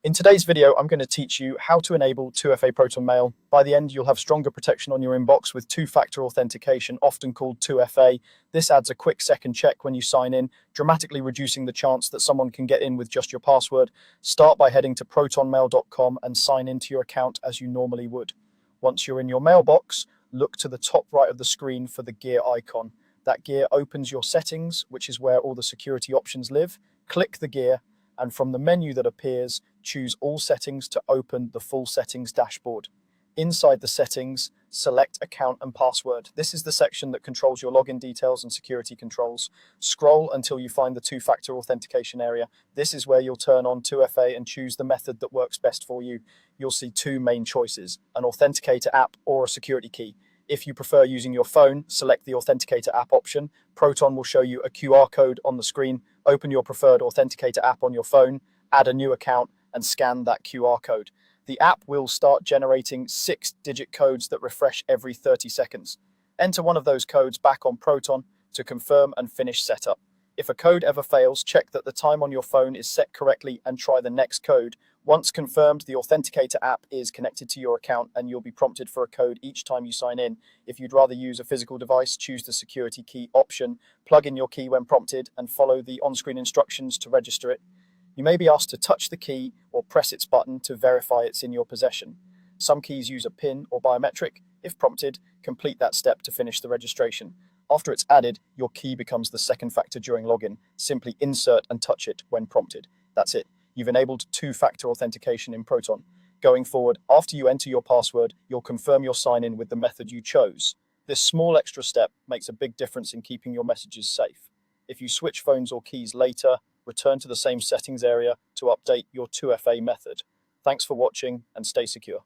In today's video, I'm going to teach you how to enable 2fa Protonmail. By the end, you'll have stronger protection on your inbox with two-factor authentication, often called 2fa. This adds a quick second check when you sign in, dramatically reducing the chance that someone can get in with just your password. Start by heading to protonmail.com and sign into your account as you normally would. Once you're in your mailbox, look to the top right of the screen for the gear icon. That gear opens your settings, which is where all the security options live. Click the gear, and from the menu that appears, choose All Settings to open the full settings dashboard. Inside the settings, select Account and Password. This is the section that controls your login details and security controls. Scroll until you find the two-factor authentication area. This is where you'll turn on 2FA and choose the method that works best for you. You'll see two main choices, an authenticator app or a security key. If you prefer using your phone, select the Authenticator app option. Proton will show you a QR code on the screen. Open your preferred Authenticator app on your phone, add a new account, and scan that QR code. The app will start generating 6-digit codes that refresh every 30 seconds. Enter one of those codes back on Proton to confirm and finish setup. If a code ever fails, check that the time on your phone is set correctly and try the next code. Once confirmed, the Authenticator app is connected to your account and you'll be prompted for a code each time you sign in. If you'd rather use a physical device, choose the security key option, plug in your key when prompted, and follow the on-screen instructions to register it. You may be asked to touch the key or press its button to verify it's in your possession. Some keys use a PIN or biometric. If prompted, complete that step to finish the registration. After it's added, your key becomes the second factor during login. Simply insert and touch it when prompted. That's it. You've enabled two-factor authentication in Proton. Going forward, after you enter your password, you'll confirm your sign-in with the method you chose. This small extra step makes a big difference in keeping your messages safe. If you switch phones or keys later, return to the same settings area to update your 2FA method. Thanks for watching and stay secure.